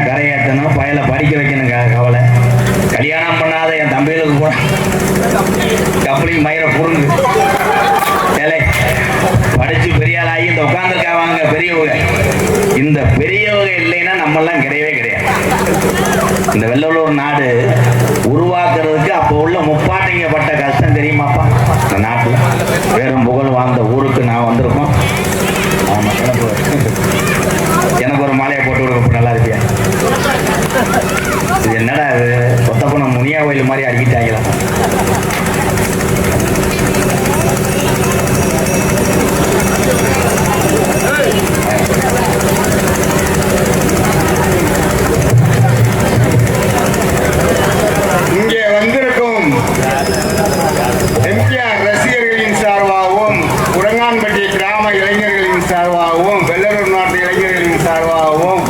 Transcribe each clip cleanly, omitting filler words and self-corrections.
கரையேற்றணும், பயலை படிக்க வைக்கணும் கவலை. கல்யாணம் பண்ணாத என் தம்பிகளுக்கு கூட கப்பலையும் மயிரை புடுங்கு ஏலே படிச்சு பெரிய ஆளாகி இந்த உட்காந்துருக்காவாங்க பெரியவங்க. இந்த பெரியவங்க இல்லைன்னா நம்மெல்லாம் கிடையவே கிடையாது. இந்த வெள்ளலூர் நாடு உருவாக்குறதுக்கு அப்போ உள்ள முப்பாட்டைங்க பட்ட கஷ்டம் தெரியுமாப்பா? இந்த நாட்டில் வேறும் புகழ் வாழ்ந்த ஊருக்கு நான் வந்திருக்கோம். ஆமாம், எனக்கு ஒரு மாலையை போட்டு கொடுக்க நல்லா இருப்பியா? இது என்னடா அது ஒத்தப்பணம் முனியா கோயில் மாதிரி அடிக்கிட்டாங்களா? இங்கே வந்திருக்கும் எம்ஜிஆர் ரசிகர்களின் சார்பாகவும், உரங்கான்பட்டி கிராம இளைஞர்களின் சார்பாகவும், வெள்ளலூர் நாட்டு இளைஞர்களின் சார்பாகவும்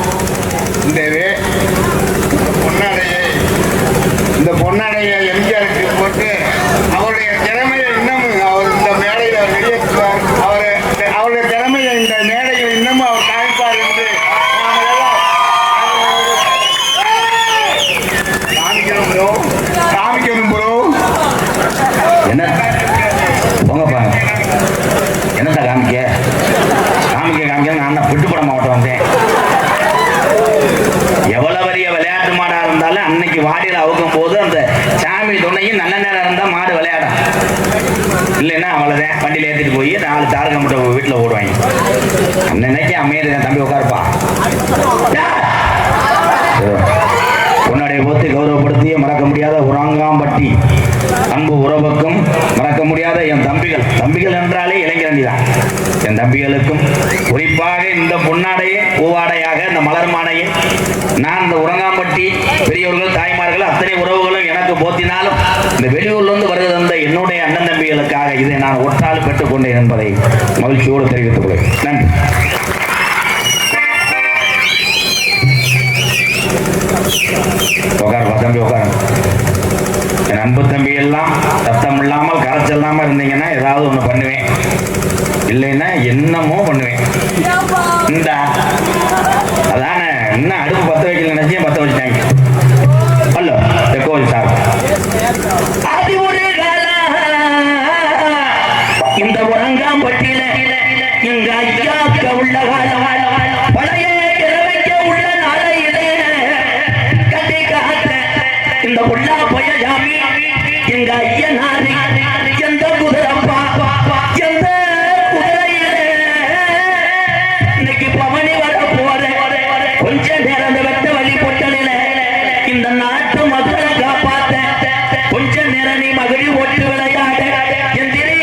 இந்த பொன்னாடையை எம்ஜிஆருக்கு போட்டு அவருடைய திறமையை இன்னமும் அவர் இந்த மேடையில் வெளியேற்றுவார். அவருடைய திறமையை இந்த மேடையில் இன்னமும் அவர் காமிப்பார் என்று காமிக்கணும் ப்ரோ. என்ன போங்கப்பா, என்னத்த காமிக்க நான் விட்டுப்பட மாவட்டம் வந்தேன். எவ்வளவு பெரிய விளையாட்டு மாடா இருந்தாலும் அன்னைக்கு வாடியில் அவுக்கும் போது அந்த சாமி துணையும் நல்ல நேரம் இருந்தா மாடு விளையாடும். இல்லைன்னா அவ்வளவுதான், வண்டியில ஏற்றிட்டு போய் 4 தாரக மட்டும் வீட்டில் ஓடுவாங்க. அன்னைக்கு அமையது தம்பி உட்காருப்பா. உன்னுடைய போத்து கௌரவப்படுத்திய மறக்க முடியாத உரங்காம்பட்டி அன்பு உறவுக்கும் மறக்க முடியாத என் தம்பிகள் என்றாலே இளைஞரணி தான். என் தம்பிகளுக்கும் குறிப்பாக இந்த பொன்னாடையே பூவாடையாக இந்த மலர் மாடையை நான் இந்த உரங்காம்பட்டி பெரியவர்கள் தாய்மார்கள் அத்தனை உறவுகளும் எனக்கு போத்தினாலும் இந்த வெளியூர்லேருந்து வருகிறது அந்த என்னுடைய அண்ணன் தம்பிகளுக்காக இதை நான் ஒற்றால் பெற்றுக்கொண்டேன் என்பதை மகிழ்ச்சியோடு தெரிவித்துக் கொள்கிறேன். நன்றி. உட்காருப்பா தம்பி, உட்காரு. என் அன்பு தம்பி எல்லாம் சத்தம் இல்லாமல் கரைச்சல் இல்லாமல் இருந்தீங்கன்னா ஏதாவது ஒன்று பண்ணுவேன், இல்லைன்னா என்னமோ பண்ணுவேன். இந்த அதானே இன்னும் அடுப்பு பற்ற வைக்கல நினைச்சே பற்ற வச்சுட்டாங்க. ஹலோ கோவில் சார், இந்த உரங்காம்பட்டியில இந்த ஐயாக்க உள்ள பழைய உள்ள நாளையிலே கட்டி காத்த இந்த உள்ளா போய ஜாமி எங்க ஐயனாரி எந்த குதிரப்பா எந்த குதிரையிலே இன்னைக்கு பவனி வர போற கொஞ்ச நேரம் வெட்ட வழி பொட்டலில இந்த நாட்டு மக்களை காப்பாத்த கொஞ்ச நேரம் நீ மகிழி ஓட்டு விளையாட எந்திரி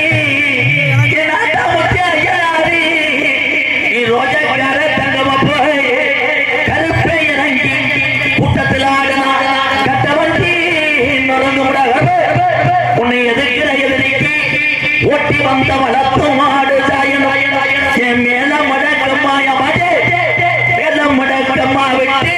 என் நாட்டா முக்கிய ஐயனாரி நீ ரோஜக்கார தங்கம போய் கருப்பை இறங்கி கூட்டத்தில் ஆடினா கட்டவண்டி நொறுங்கு உன்னை எதிர்க்கிற எதிரிக்கு ஓட்டி வந்த வளர்த்து மாடு சாயணும் என் மேல மடக்கம்மாய மாட்டே மேல மடக்கம்மா விட்டு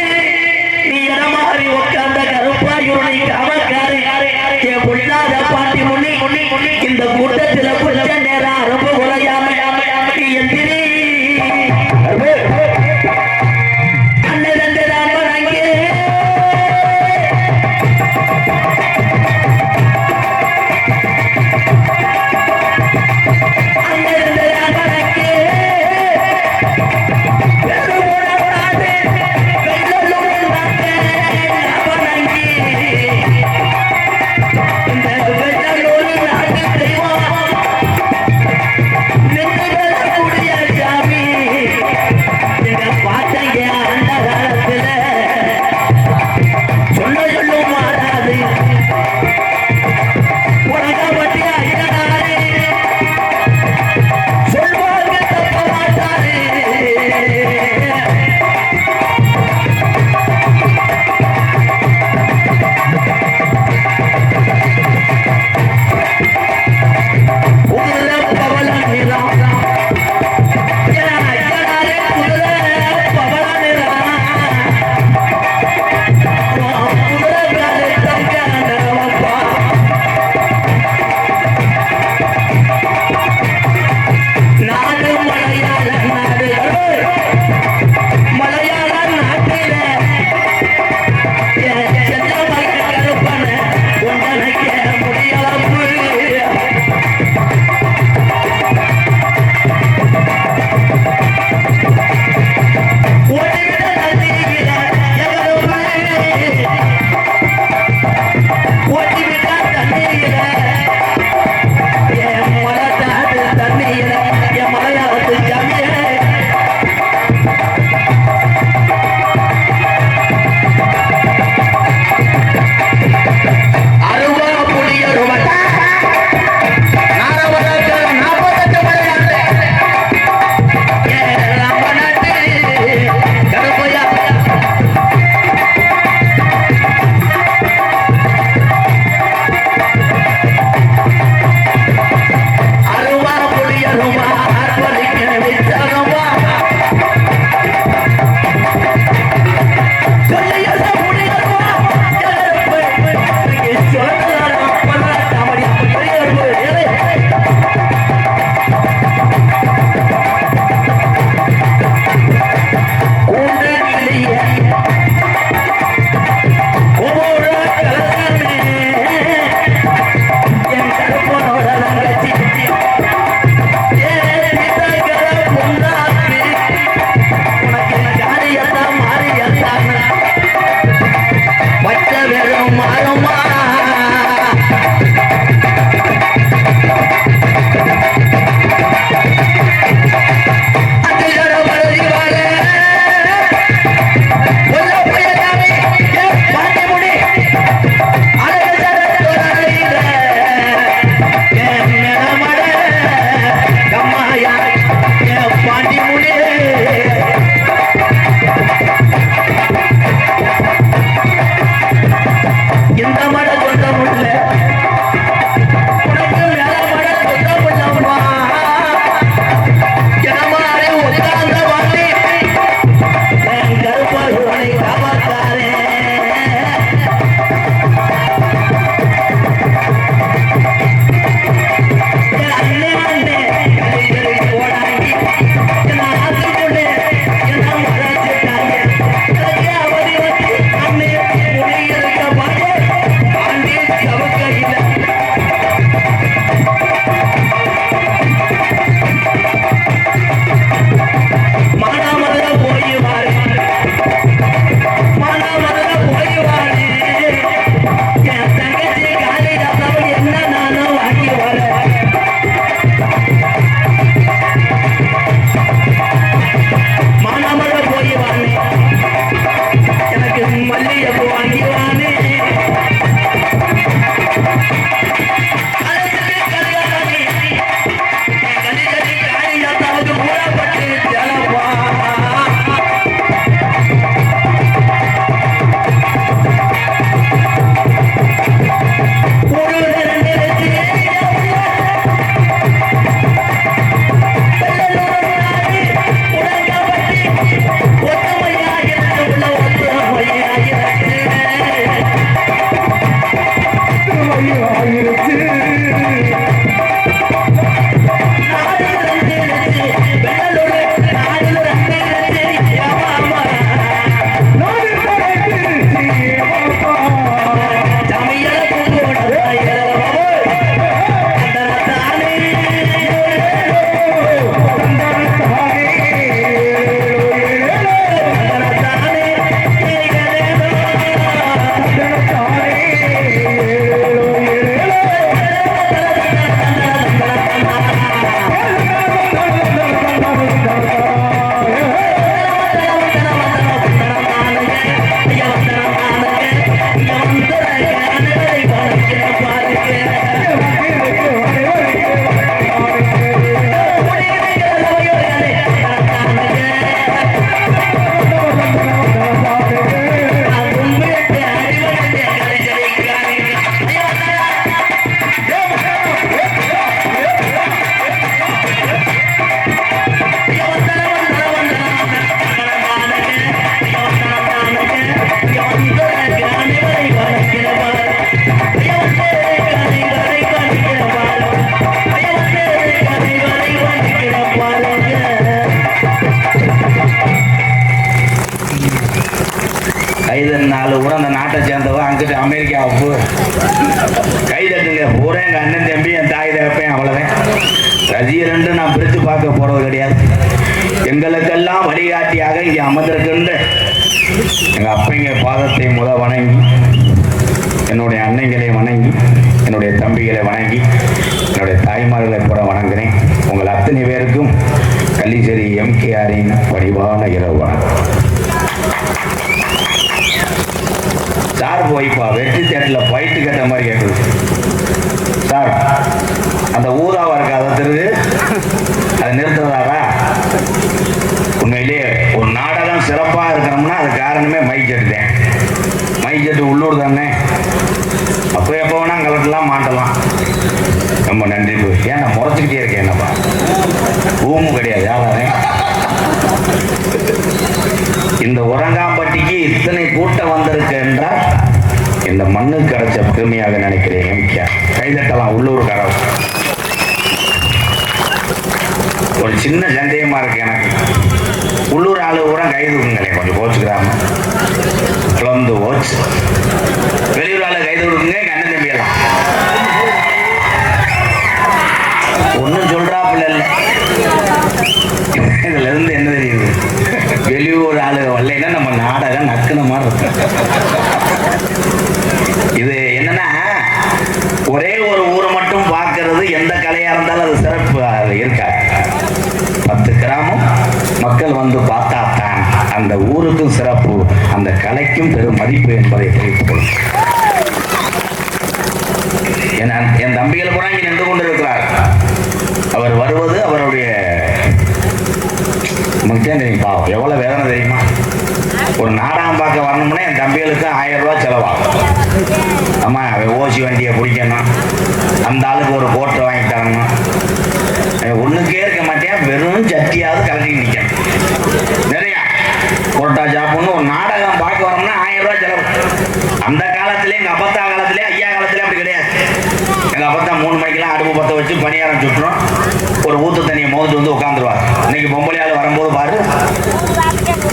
கைதட்டு 4 கூட அந்த நாட்டை சேர்ந்தவ அங்கிட்டு அமெரிக்காவுக்கு கைதட்டுங்க பூரா எங்கள் அண்ணன் தம்பி என் தாய் தகப்பேன் அவ்வளோதான். ரசிகர் நான் பிரித்து பார்க்க போறது கிடையாது. எங்களுக்கெல்லாம் வழிகாட்டியாக இங்கே அமர்ந்திருக்கின்ற எங்கள் அப்பைங்க பாதத்தை வணங்கி, என்னுடைய அன்னைகளை வணங்கி, என்னுடைய தம்பிகளை வணங்கி, என்னுடைய தாய்மார்களை புற வணங்குகிறேன். உங்கள் அத்தனை பேருக்கும் கள்ளிச்சேரி எம்கேஆரின் பரிவான இரவு வணக்கம். சார் போய்ப்பா வெற்றி தேட்டரில் பயிட்டு கேட்ட மாதிரி கேட்குது. சார் அந்த ஊதாவா இருக்கா அதை தெரியுது, அதை நிறுத்துறதாரா? உண்மையிலே ஒரு நாடகம் சிறப்பாக இருக்கணும்னா அது காரணமே மைக் செட்டுதேன். மைக் செட்டு உள்ளூர் தானே, அப்போ எப்போ வேணா கலட்டலாம் மாட்டலாம். ரொம்ப நன்றி. ஏன் நான் முறைச்சிக்கிட்டே இருக்கேன், என்னப்பா பூமும் கிடையாது யாரும். இந்த உரங்காம்பட்டிக்கு இத்தனை கூட்டம் வந்திருக்கு என்றால் இந்த மண்ணுக்கு கிடைச்ச பெருமையாக நினைக்கிறேன். எம்கேஆர் கைதட்டலாம் உள்ளூர்காரர். ஒரு சின்ன சந்தேகமா இருக்கு எனக்கு, உள்ளூர் ஆளு கூட கைதுக்குங்களே கொஞ்சம் கோச்சுக்கிறாம குழந்து ஓச்சு. வெளியூர் ஆளு கைது கொடுக்குங்க, எங்க அண்ணன் தம்பியெல்லாம் ஒன்றும் சொல்றாப்புல இல்லை. இதுல இருந்து என்ன தெரியுது, வெளியூர் ஆளு வரலைன்னா நம்ம நாடகம் நக்குன மாதிரி இருக்கு. இது என்னன்னா, ஒரே ஒரு ஊரை மட்டும் பார்க்கறது எந்த கலையா இருந்தாலும் அது சிறப்பு இருக்காது. 10 கிராமம் மக்கள் வந்து பார்த்தா தான் அந்த ஊருக்கும் சிறப்பு, அந்த கலைக்கும் பெரும் மதிப்பு என்பதை தெரிவித்துக் கொள்ளும். என் தம்பிகள் கூட இங்கே நின்று கொண்டிருக்கிறார். அவர் வருவது அவருடைய பாவம் எவ்வளவு வேதனை தெரியுமா? ஒரு நாடகம் பார்க்க வரணும்னா என் தம்பிகளுக்கு 1000 ரூபாய் செலவாகும். அம்மா ஓசி வண்டியை பிடிக்கணும், அந்த ஆளுக்கு ஒரு கோட்டை வாங்கி தரணும். ஒண்ணுக்கே இருக்க மாட்டேன், வெறும் சட்டியாவது கலட்டி நிற்கணும். நிறையா கோட்டா சாப்பிடணும். ஒரு நாடகம் பார்க்க வரணும்னா 1000 ரூபாய் செலவு. அந்த காலத்திலே எங்க அப்பத்தா காலத்திலே ஐயா காலத்திலே அப்படி கிடையாது. எங்க அப்பத்தா 3 மணிக்கெல்லாம் அடுப்பு பற்ற வச்சு பணியாரம் சுட்டுறோம், ஒரு ஊத்து தண்ணியை மோந்து வந்து உட்காந்துருவார். இன்னைக்கு பொம்பளையால் வரும்போது பாரு,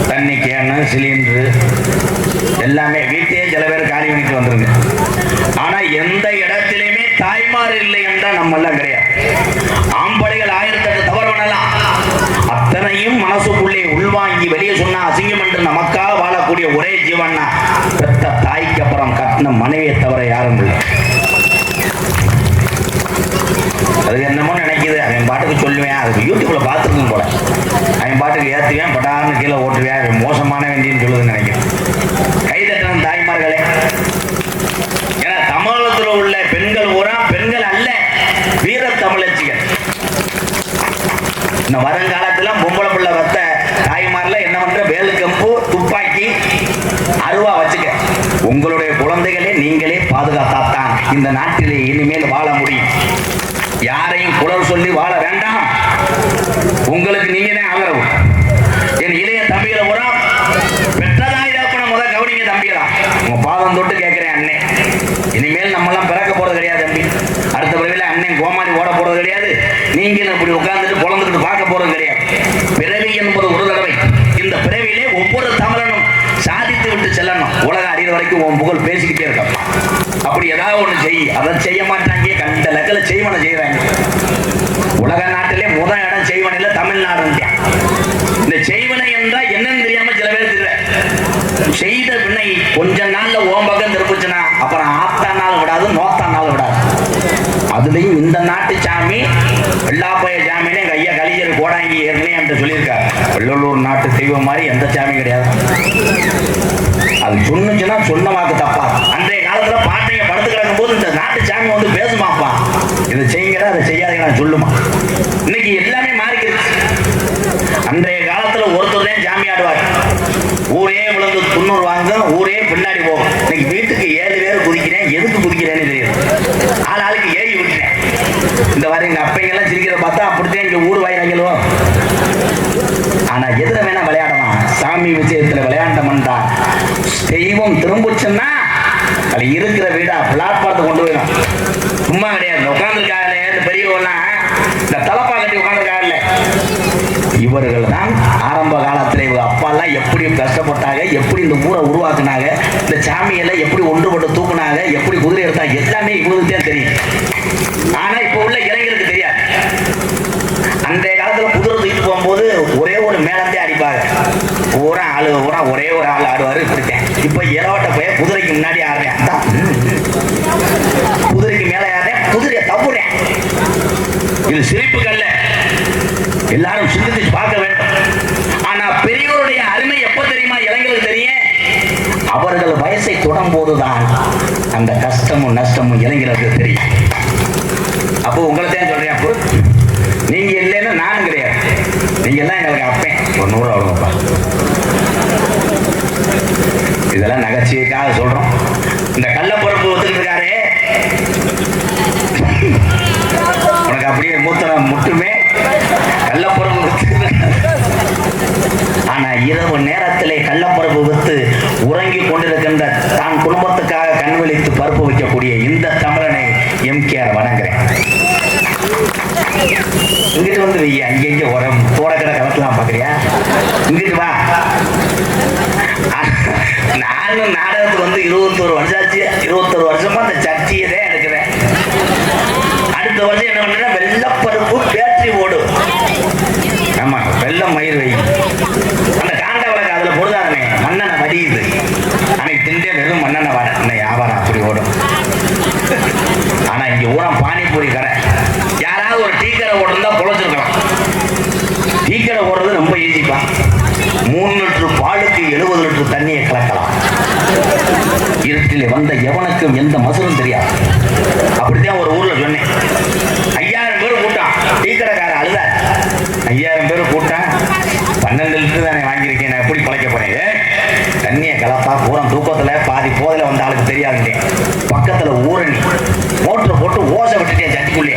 தண்ணி கேனு சிலிண்டரு எல்லாமே வீட்டையே சில பேர் காலி பண்ணிட்டு வந்துருங்க. ஆனா எந்த இடத்திலுமே தாய்மார் இல்லை என்றால் நம்ம எல்லாம் கிடையாது. ஆம்பளைகள் 1008 தவறு பண்ணலாம், அத்தனையும் மனசுக்குள்ளே உள்வாங்கி வெளியே சொன்னா அசிங்கம் என்று நமக்காக வாழக்கூடிய ஒரே ஜீவன்னா பெத்த தாய்க்கு அப்புறம் கட்டின மனைவியை தவிர யாரும் இல்லை. அது என்னமோ நினைக்குது, அவன் பாட்டுக்கு சொல்லுவேன், அதுக்கு யூடியூப்ல பார்த்துருக்கும் போல, அவன் பாட்டுக்கு ஏற்றுவேன், பட்டான்னு கீழே ஓட்டுவேன், அவன் மோசமான வேண்டின்னு சொல்லுதுன்னு நினைக்கிறேன். கைதட்டின தாய்மார்களே, ஏன்னா தமிழகத்தில் உள்ள பெண்கள் பூரா பெண்கள் அல்ல, வீர தமிழச்சிகள். இந்த வருங்காலத்தில் பொம்பளை பிள்ளை வத்த தாய்மார்ல என்ன பண்ற, வேலுக்கம்பு துப்பாக்கி அருவா வச்சுக்க. உங்களுடைய குழந்தைகளே நீங்களே பாதுகாத்தாத்தான் இந்த நாட்டிலே இனிமேல் வாழ முடியும். யாரையும் குரல் சொல்லி வாழ வேண்டாம், உங்களுக்கு நீங்க தான் ஆதரவு. என் இளைய தம்பிகளை பூரா பெற்றதாய் தகப்பன முத கவனிங்க தம்பிகளா. உங்க பாதம் தொட்டு கேட்கிறேன் அண்ணே, இனிமேல் நம்மெல்லாம் பிறக்க போறது கிடையாது தம்பி. அடுத்த பிறவில அண்ணன் கோமாளி ஓட போறது கிடையாது, நீங்களும் இப்படி உட்கார்ந்துட்டு பொழந்துட்டு பார்க்க போறது கிடையாது. பிறவி என்பது ஒரு தடவை, இந்த பிறவிலே ஒவ்வொரு தமிழனும் சாதித்து விட்டு செல்லணும். உலக அறிகிற வரைக்கும் உன் புகழ் பேசிக்கிட்டே இருக்க. அப்படி ஏதாவது ஒண்ணு செய், அதை செய்ய மாட்டாங்க, கண்ட லக்கல செய்வனை செய்யறாங்க. உலக நாட்டிலே முதல் இடம் செய்வனையில தமிழ்நாடு. இந்த செய்வனை என்றால் என்னன்னு தெரியாம சில பேர் தெரியல. செய்த வினை கொஞ்ச நாள்ல ஓம் பக்கம் திருப்பிச்சுனா அப்புறம் ஆத்தா நாள் விடாது, நோத்தா நாள் விடாது. அதுலயும் இந்த நாட்டு சாமி வெள்ளாப்பைய சாமின்னு எங்க ஐயா கலிஜர் கோடாங்கி ஏற்கனவே என்று சொல்லியிருக்காரு. வெள்ளலூர் நாட்டு தெய்வம் மாதிரி எந்த சாமி கிடையாது. அது சொன்னுச்சுன்னா சொன்ன வாக்கு தப்பா. அன்றைய காலத்துல பாட்டைங்க படுத்து கிடக்கும் போது இந்த நாட்டு சாமி வந்து பேசுமாப்பா, இதை செய்யுங்க அதை செய்யாதீங்க சொல்லுமா. இன்னைக்கு எல்லாமே மாறிக்கிடுச்சு. அன்றைய காலத்துல ஒருத்தர் தான் சாமி ஆடுவார், ஊரே விழுந்து 90 வாங்க, ஊரே பின்னாடி போகும். இன்னைக்கு வீட்டுக்கு 7 பேர் குதிக்கிறேன், எதுக்கு குதிக்கிறேன்னு தெரியும். ஆளுக்கு ஏறி விட்டுறேன். இந்த வாரம் எங்க அப்பைங்கெல்லாம் சிரிக்கிற பார்த்தா அப்படித்தான் இங்க ஊர் வாயிலாங்களும். ஆனா எதுல வேணா விளையாடலாம், சாமி விஷயத்துல விளையாண்டோம்னா தெய்வம் திரும்புச்சுன்னா அது இருக்கிற வீடா பிளாட்பாரத்தை கொண்டு போயிடும். சும்மா கிடையாது. உட்காந்துருக்காங்க இந்த பெரியவெல்லாம், இந்த தலப்பா கட்டி உட்காந்துருக்காங்கல்ல, இவர்கள் தான் ஆரம்ப காலத்தில் இவங்க அப்பா எல்லாம் எப்படி கஷ்டப்பட்டாங்க, எப்படி இந்த ஊரை உருவாக்குனாங்க, இந்த சாமியெல்லாம் எப்படி ஒன்றுபட்டு தூக்குனாங்க, எப்படி குதிரை எடுத்தாங்க, எல்லாமே இவங்களுக்கு தான் தெரியும். ஆனா இப்ப உள்ள இளைஞருக்கு தெரியாது. அந்த காலத்துல குதிரை தூக்கிட்டு போகும்போது ஒரே ஒரு மேலந்தே அடிப்பாங்க, ஒரே ஒரு ஆள் ஆடுவாரு. இப்படித்தேன். இப்ப இளவட்ட போய் குதிரைக்கு முன்னாடி ஆடுறேன், குதிரைக்கு மேல ஆடுறேன், குதிரையை தப்புறேன். இது சிரிப்புகள்ல எல்லாரும் சிந்திச்சு பார்க்க வேண்டும். ஆனா பெரியோருடைய அருமை எப்ப தெரியுமா இளைஞர்களுக்கு தெரியும்? அவர்கள் வயசை தொடும் போதுதான் அந்த கஷ்டமும் நஷ்டமும் இளைஞர்களுக்கு தெரியும். அப்போ உங்களை தான் சொல்றேன், அப்போ நீங்க இல்லைன்னா நானும் கிடையாது. நீங்க எல்லாம் எங்களுக்கு அப்பேன். ஒரு 100 அவ்வளோப்பா. இதெல்லாம் நகைச்சுவைக்காக சொல்றோம். இந்த கள்ளப்பொறுப்பு ஒத்துக்கிட்டு இருக்காரு, உனக்கு அப்படியே மூத்தனம் முட்டுமே கள்ளப்பொறுப்பு வித்து. ஆனா இரவு நேரத்திலே கள்ளப்பருப்பு வித்து உறங்கி கொண்டிருக்கின்ற தான் குடும்பத்துக்காக கண் விழித்து பருப்பு வைக்கக்கூடிய இந்த தமிழனை எம்கேஆர் வணங்குறேன். இங்கிட்டு வந்து வை, அங்கெங்க உரம் தோடக்கடை கலக்கலாம் பாக்குறியா? இங்கிட்டு வா. நானும் நாடகத்துக்கு வந்து 21 வருஷம் ஆச்சு. 21 வருஷமா அந்த சர்ச்சையை தான் எடுக்கிறேன். அடுத்த வருஷம் என்ன பண்றேன், வெள்ளப்பருப்பு பேட்டரி ஓடும். ஆமா, வெள்ளம் மயிர் வை. அந்த காண்ட வழக்கு அதுல பொழுதாதனே மண்ணெண்ணை வடியுது. அன்னைக்கு திண்டே வெறும் மண்ணெண்ணை வர வியாபாரம் அப்படி ஓடும். ஆனா இங்க ஊரம் பானிபூரி கடை, யாராவது ஒரு டீ கடை ஓடுறதா பொழைச்சிருக்கலாம். டீ கடை ஓடுறது ரொம்ப ஈஸிப்பா. 3 லிட்டர் பாலுக்கு 70 லிட்டர் தண்ணியை கலக்கலாம். இருட்டில் வந்த எவனுக்கும் எந்த மசரும் தெரியாது. அப்படித்தான் ஒரு ஊர்ல சொன்னேன். 5000 பேர் கூட்டம். டீ கடைக்காரர் அழுதார். 5000 பேர் கூட்டம், 12 லிட்டர் தானே வாங்கியிருக்கேன், நான் எப்படி பழைக்க போறேன்? தண்ணியை கலப்பா பூரம் தூக்கத்துல பாதி போதில வந்த ஆளுக்கு தெரியாதுங்க. பக்கத்துல ஊரணி மோட்டர் போட்டு ஓசை விட்டுட்டேன். சட்டிக்குள்ளே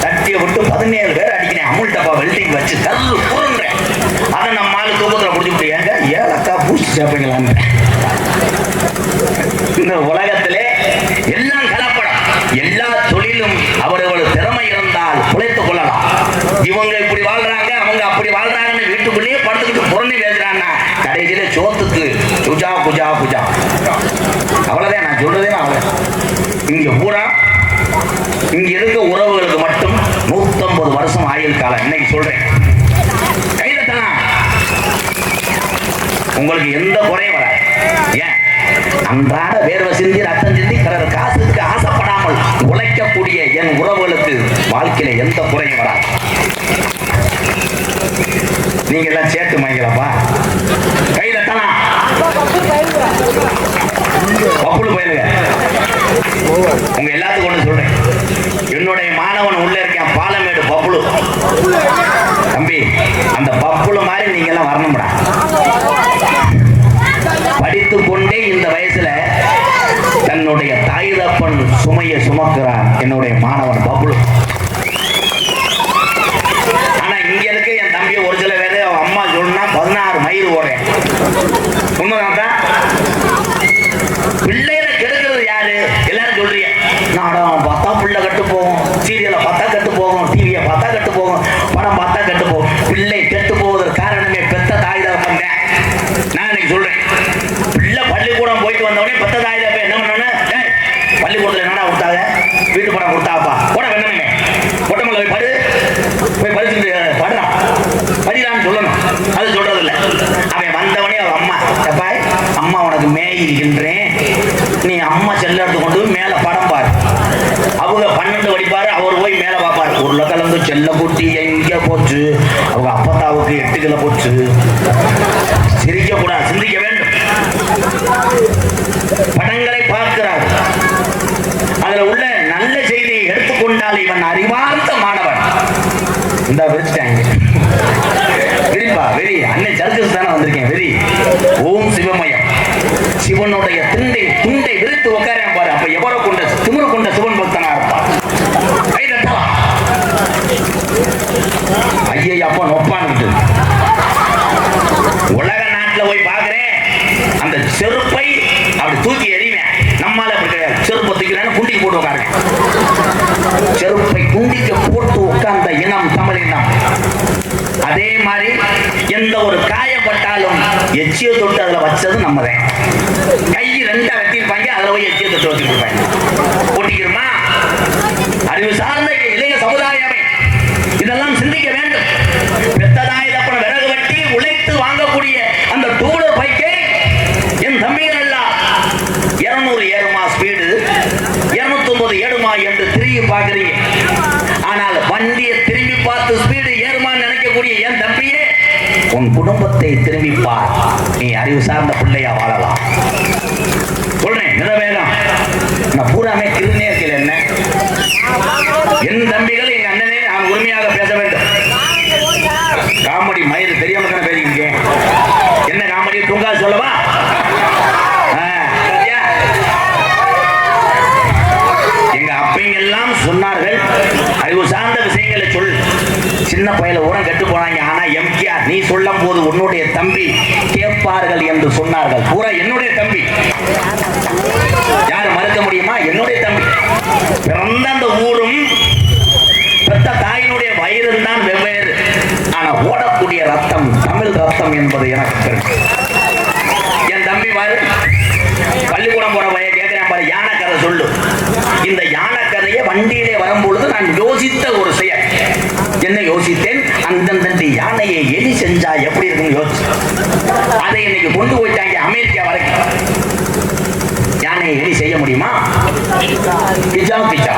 சட்டியை விட்டு 17 பேர் அடிக்கிறேன். அமுல் டப்பா வெல்டிங் வச்சு கல்லு கூறுன்றேன். அதை நம்ம ஆளு தூக்கத்துல குடிச்சுட்டு ஏங்க ஏலக்காய் பூச்சி சேர்ப்பீங்களான்னு. இந்த உலகத்திலே எல்லாம் கலப்படம். எல்லா தொழிலும் அவர்கள் திறமை இருந்தால் குலைத்துக் கொள்ளலாம். இவங்க இப்படி வாழ்றாங்க, அவங்க அப்படி வாழ்றாங்கன்னு வீட்டுக்குள்ளேயே படுத்துக்கிட்டு புறணி பேசுறாங்கன்னா கடைசியில சோத்துக்கு குஜா குஜா குஜா. அவ்வளவுதான் நான் சொல்றதே. அவ்வளவு இங்க பூரா இங்க இருக்க உறவுகளுக்கு மட்டும் 150 வருஷம் ஆயுள் காலம். இன்னைக்கு சொல்றேன், கைதட்டலாம். உங்களுக்கு எந்த குறையும் வராது. ஏன்? அன்றாட வேர்வை சிந்தி ரத்தம் சிந்தி பிறர் காசுக்கு ஆசைப்படாமல் உழைக்கக்கூடிய என் உறவுகளுக்கு வாழ்க்கையில எந்த குறையும் வராது. நீங்க எல்லாம் சேர்த்து மயங்கலப்பா, கைதட்டலாம். பப்புளு பயிலுங்க, உங்க எல்லாத்துக்கும் ஒண்ணு சொல்றேன். என்னுடைய மாணவன் உள்ள இருக்கேன், பாலமேடு பப்புளு தம்பி. அந்த பப்புளு மாதிரி நீங்க எல்லாம் வரணும்டா. படித்து கொண்டே இந்த வயசுல தன்னுடைய தாய் தப்பன் சுமையை சுமக்கிறார் என்னுடைய மாணவன் பப்புளு. ஆனா இங்க இருக்க என் தம்பி ஒரு சில பேரு அவன் அம்மா சொன்னா 16 மைல் ஓடுறேன். உண்மைதான். பிள்ளைகளை கெடுக்கிறது யாரு? எல்லாரும் சொல்றீங்க, நாடகம் பார்த்தா பிள்ளை கட்டு போகும், சீரியலை பார்த்தா கட்டு போகும், டிவியை பார்த்தா கட்டு போகும், படம் பார்த்தா கட்டு போகும். பிள்ளை கெட்டு போவதற்கு காரணமே பெத்த தாய் தகப்பன் தான். நான் இன்னைக்கு சொல்றேன், பிள்ளை பள்ளிக்கூடம் போயிட்டு வந்தவொடனே பெத்த தாய் தகப்பன் என்ன பண்ணோன்னு, பள்ளிக்கூடத்துல என்னடா கொடுத்தாங்க, வீட்டு படம் கொடுத்தாப்பா, போட வேண்டாமே, பொட்டமல்ல போய் படு, போய் படிச்சுட்டு படுறான், படிடான்னு சொல்லணும். அது சொல்றது இல்லை. அவன் வந்தவனே அவன் அம்மா, எப்பாய் அம்மா உனக்கு மேய் இருக்கின்றேன், நீ அம்மா செல்ல எடுத்து கொண்டு போய் மேல படம் பாரு. அவங்க 12 படிப்பாரு, அவர் போய் மேல பார்ப்பாரு. உருளைக்கிழங்கு செல்ல குட்டி எங்க போச்சு, அவங்க அப்பத்தாவுக்கு 8 கிலோ போச்சு. சிரிக்க கூடாது, சிந்திக்க வேண்டும். படங்களை பார்க்கிறார், அதுல உள்ள நல்ல செய்தியை எடுத்துக்கொண்டால் இவன் அறிவார்ந்த மாணவன். இந்த வச்சுட்டாங்க வெறிப்பா, வெறி அன்னை சர்க்கஸ் தானே வந்திருக்கேன். வெறி ஓம் சிவமயம். சிவனுடைய துண்டை விரித்து உட்காரேன் பாரு. அப்ப எவரோ கொண்ட திமிரு கொண்ட சிவன் பக்தனா இருப்பான். கைதட்டலாம். ஐயா அப்பா நொப்பான்னு உலக நாட்டுல போய் பாக்குறேன், அந்த செருப்பை அப்படி தூக்கி எறிவேன். நம்மால அப்படி கிடையாது. செருப்பை தூக்கிறேன்னு குண்டிக்கு போட்டு உட்காருவேன். செருப்பை குண்டிக்கு போட்டு உட்கார்ந்த இனம் தமிழ் இனம். அதே மாதிரி எந்த ஒரு காயப்பட்டாலும் எச்சிய தொட்டு அதுல வச்சது நம்ம தான். கை ரெண்டா வெட்டிருப்பாங்க, அதுல போய் எச்சிய தொட்டு வச்சிருப்பாங்க. ஒட்டிக்கிறோமா? அறிவு சார்ந்த இளைய சமுதாயமே இதெல்லாம் சிந்திக்க வேண்டும். பெத்ததாய் தப்பன விறகு வெட்டி உழைத்து வாங்கக்கூடிய அந்த டூலர் பைக்கை என் தம்பிகள் எல்லாம் 200 ஏறுமா ஸ்பீடு, 250 ஏடுமா என்று திரும்பி பார்க்கிறீங்க. ஆனால் வண்டியை திரும்பி பார்த்து ஸ்பீடு ஏறுமான்னு நினைக்கக்கூடிய என் தம்பியே, உன் குடும்பத்தை திரும்பி பார், நீ அறிவு சார்ந்த பிள்ளையா வாழலாம். சொல்றேன் மிதவேகம். நான் பூராமே கிருநே இருக்கல. என்ன என் தம்பிகள் எங்க அண்ணனே நான் உரிமையாக பேச வேண்டும். காமெடி மயிறு தெரியாம தானே பேசிக்கிட்டேன். என்ன காமெடி தூங்கா சொல்லவா? எங்க அப்பைங்க எல்லாம் சொன்னார்கள், அறிவு சார்ந்த விஷயங்களை சொல். சின்ன பையில உரம் கெட்டு போனாங்க. ஆனா எம்ஜிஆர் நீ சொல்லும் போது உன்னுடைய தம்பி கேட்பார்கள் என்று சொன்னார்கள். பூரா என்னுடைய தம்பி. யாரு மறுக்க முடியுமா? என்னுடைய தம்பி. பிறந்த அந்த ஊரும் பெத்த தாயினுடைய வயிறு தான் வெவ்வேறு. ஆனா ஓடக்கூடிய ரத்தம் தமிழ் ரத்தம் என்பது எனக்கு தெரியும். என் தம்பி பாரு, பள்ளிக்கூடம் போற பைய கேட்கிறேன் பாரு, யானை கதை சொல்லு. இந்த யானை கதையை வண்டியிலே வரும்பொழுது நான் யோசித்த ஒரு செயல். என்ன யோசித்தேன்? அந்தந்த யானையை எலி செஞ்சா எப்படி இருக்குன்னு யோசிச்சு அதை இன்னைக்கு கொண்டு போயிட்டாங்க அமெரிக்கா வரைக்கும். யானையை எலி செய்ய முடியுமா? பிஜா பிஜா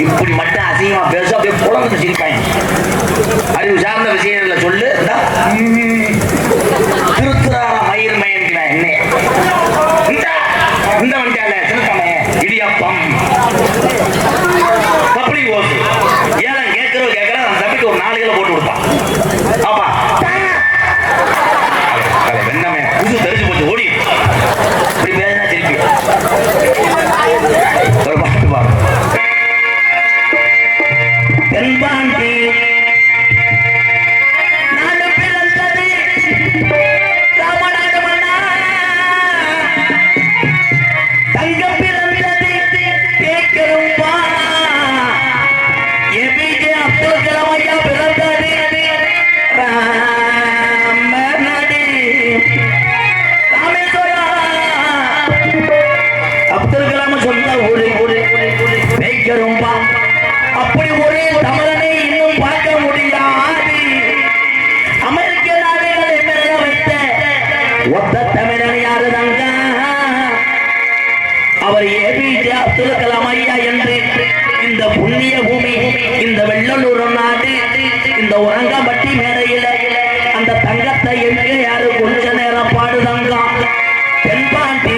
இப்படி மட்டும் அசிங்கமா பேச அப்படியே குழந்தை சிரிப்பாங்க. அறிவு சார்ந்த விஷயங்களை சொல்லு. திருத்துறார மயிர் மயன்கிறா என்ன இந்த வண்டியால திருத்தமே இடியாப்பம் கப்பலி ஓசு ஏலம் கேட்கிறோம் கேட்கலாம். அந்த தம்பிக்கு ஒரு 4 கிலோ போட்டு கொடுப்பான். அப்பா வெண்ணமே புது தெரிஞ்சு போச்சு ஓடி இப்படி பேசினா திருப்பி ஒரு பாட்டு பாடு. தென்பாண்டி நாடு பிறந்தது ராமநாடு மன்னா, தங்கம் பிறந்தது கேட்கிறோம்பா. ஏபிஜே அப்துல் கலாம் ஐயா பிறந்தது ராமநாடு ராமேஸ்வரம். அப்துல் கலாம் சொன்ன ஒரு கேட்கிறோம்பா. அப்படி ஒரு தமிழனை இன்னும் பார்க்க முடியாது. அமெரிக்க நாடுகளை பெற வைத்த ஒத்த தமிழன் யாரு தங்க? அவர் ஏபிஜே அப்துல் கலாம் ஐயா என்று இந்த புண்ணிய பூமி, இந்த வெள்ளலூர் நாடு, இந்த உரங்கம்பட்டி மேடையில அந்த தங்கத்தை எங்க யாரு கொஞ்ச நேரம் பாடுதங்க. தென்பாண்டி